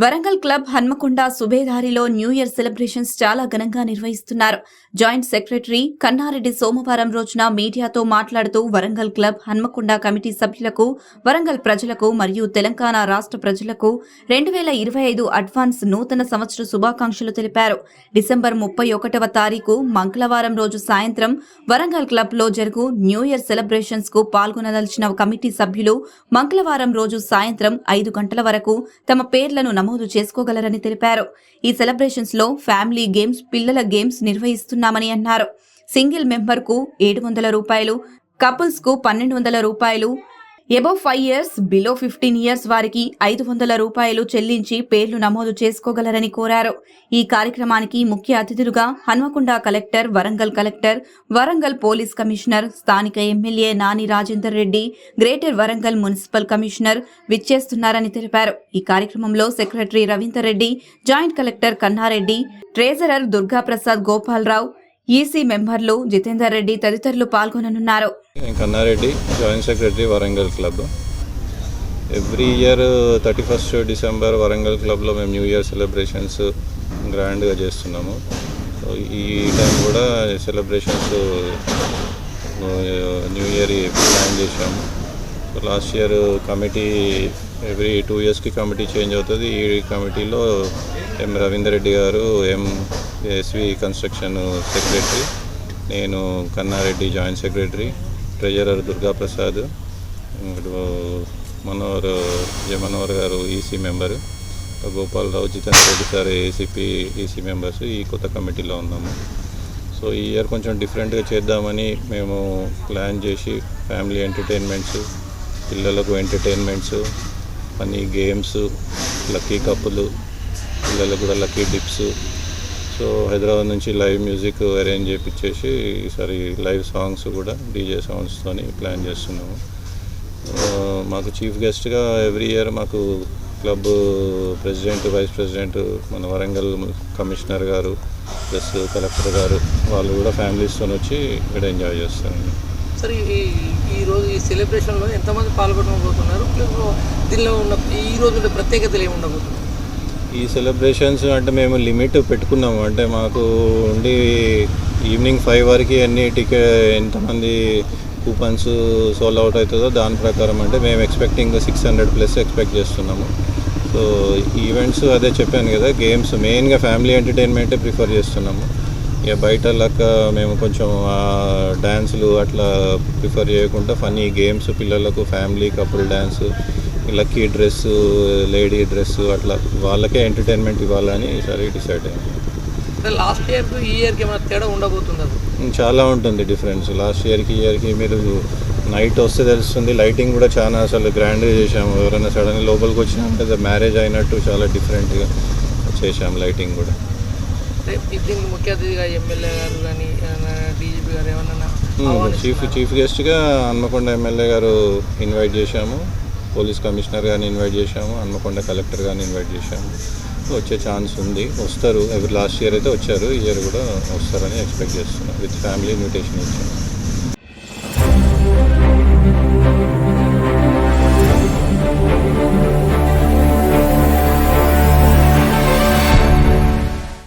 Warangal club Hanmakonda సుబేదారిలో new year celebrations చాలా ఘనంగా నిర్వహిస్తున్నారు. జాయింట్ సెక్రటరీ కన్నారెడ్డి సోమవారం రోజున మీడియాతో మాట్లాడుతూ వరంగల్ క్లబ్ హన్మకొండ కమిటీ సభ్యులకు, వరంగల్ ప్రజలకు మరియు తెలంగాణ రాష్ట్ర ప్రజలకు 2025 అడ్వాన్స్ నూతన సంవత్సర శుభాకాంక్షలు తెలిపారు. డిసెంబర్ 31వ తారీఖు మంగళవారం రోజు సాయంత్రం వరంగల్ క్లబ్ లో జరుగు న్యూ ఇయర్ సెలబ్రేషన్స్ కు పాల్గొనదలిచిన కమిటీ సభ్యులు మంగళవారం రోజు సాయంత్రం 5 గంటల వరకు తమ పేర్లను నమోదు చేసుకోగలరని తెలిపారు. ఈ సెలబ్రేషన్స్ లో ఫ్యామిలీ గేమ్స్, పిల్లల గేమ్స్ నిర్వహిస్తున్నామని అన్నారు. సింగిల్ మెంబర్ కు 700 రూపాయలు, కపుల్స్ కు 1200 రూపాయలు, అబవ్ 5 years, బిలో 15 years వారికి 500 రూపాయలు చెల్లించి పేర్లు నమోదు చేసుకోగలరని కోరారు. ఈ కార్యక్రమానికి ముఖ్య అతిథులుగా Hanmakonda collector, Warangal police commissioner, స్థానిక MLA Nani Rajender Reddy, greater Warangal municipal commissioner విచ్చేస్తున్నారని తెలిపారు. ఈ కార్యక్రమంలో secretary Ravinder Reddy, joint collector Kannareddy, treasurer Durgaprasad Gopalarao, EC మెంబర్లు జితేందర్ రెడ్డి తదితరులు పాల్గొననున్నారు. Kannareddy, joint secretary Warangal club. Every year 31st December Warangal క్లబ్లో మేము న్యూ ఇయర్ సెలబ్రేషన్స్ గ్రాండ్గా చేస్తున్నాము. ఈ టైం కూడా సెలబ్రేషన్స్ న్యూ ఇయర్ ప్లాన్ చేసాము. లాస్ట్ ఇయర్ కమిటీ ఎవ్రీ 2 yearsకి కమిటీ చేంజ్ అవుతుంది. ఈ కమిటీలో ఎం రవీందర్ రెడ్డి గారు, ఎస్వి కన్స్ట్రక్షన్ సెక్రటరీ, నేను Kannareddy joint secretary, treasurer Durgaprasad, Manohar గారు EC member, Gopalarao, Jitender Reddy sir ACP EC members ఈ కొత్త కమిటీలో ఉన్నాము. సో ఈ ఇయర్ కొంచెం డిఫరెంట్గా చేద్దామని మేము ప్లాన్ చేసి ఫ్యామిలీ ఎంటర్టైన్మెంట్స్, పిల్లలకు ఎంటర్టైన్మెంట్స్, ఫన్నీ గేమ్స్, లక్కీ కప్పులు, పిల్లలకు కూడా లక్కీ డిప్స్, సో హైదరాబాద్ నుంచి లైవ్ మ్యూజిక్ అరేంజ్ చేయించేసి ఈసారి లైవ్ సాంగ్స్ కూడా డీజే సౌండ్స్తో ప్లాన్ చేస్తున్నాము. మాకు చీఫ్ గెస్ట్గా ఎవ్రీ ఇయర్ మాకు క్లబ్ ప్రెసిడెంట్, వైస్ ప్రెసిడెంట్, మన వరంగల్ కమిషనర్ గారు ప్లస్ కలెక్టర్ గారు వాళ్ళు కూడా ఫ్యామిలీస్తో వచ్చి ఇక్కడ ఎంజాయ్ చేస్తారండి. సార్, ఈరోజు ఈ సెలబ్రేషన్లో ఎంతమంది పాల్గొనబోతున్నారు? దీనిలో ఉన్న ఈరోజు ప్రత్యేకతలు ఏమి ఉండబోతున్నారు? ఈ సెలబ్రేషన్స్ అంటే మేము లిమిట్ పెట్టుకున్నాము. అంటే మాకు ఉండి ఈవినింగ్ 5 వరకు అన్ని ఎంతమంది కూపన్స్ సోల్డ్ అవుట్ అవుతుందో దాని ప్రకారం అంటే మేము ఎక్స్పెక్టింగ్ 600+ ఎక్స్పెక్ట్ చేస్తున్నాము. సో ఈవెంట్స్ అదే చెప్పాను కదా, గేమ్స్ మెయిన్గా ఫ్యామిలీ ఎంటర్టైన్మెంటే ప్రిఫర్ చేస్తున్నాము. ఇక బయట లెక్క మేము కొంచెం డ్యాన్సులు అట్లా ప్రిఫర్ చేయకుండా ఫన్నీ గేమ్స్, పిల్లలకు family couple dance, lucky dress, lady dress, అట్లా వాళ్ళకే ఎంటర్టైన్మెంట్ ఇవ్వాలని ఈసారి డిసైడ్ అయ్యింది. లాస్ట్ ఇయర్కి ఈ ఇయర్కి ఏమైనా తేడా ఉండబోతుంది? చాలా ఉంటుంది డిఫరెన్స్. లాస్ట్ ఇయర్కి ఈ ఇయర్కి మీరు నైట్ వస్తే తెలుస్తుంది. లైటింగ్ కూడా చాలా అసలు గ్రాండ్గా చేసాము. ఎవరైనా సడన్గా లోపలికి వచ్చినా మ్యారేజ్ అయినట్టు చాలా డిఫరెంట్గా చేసాము లైటింగ్ కూడా. దీనికి ముఖ్య అతిథిగా ఎమ్మెల్యే గారు కానీ డీజీపీ గారు ఏమన్నా చీఫ్ గెస్ట్గా హన్మకొండ ఎమ్మెల్యే గారు ఇన్వైట్ చేశాము, పోలీస్ కమిషనర్ గారిని ఇన్వైట్ చేశాము, హన్మకొండ కలెక్టర్ గారిని ఇన్వైట్ చేశాము. వచ్చే ఛాన్స్ ఉంది, వస్తారు. లాస్ట్ ఇయర్ అయితే వచ్చారు, ఈ ఇయర్ కూడా వస్తారని ఎక్స్పెక్ట్ చేస్తున్నాం. విత్ ఫ్యామిలీ ఇన్విటేషన్ ఇచ్చాము.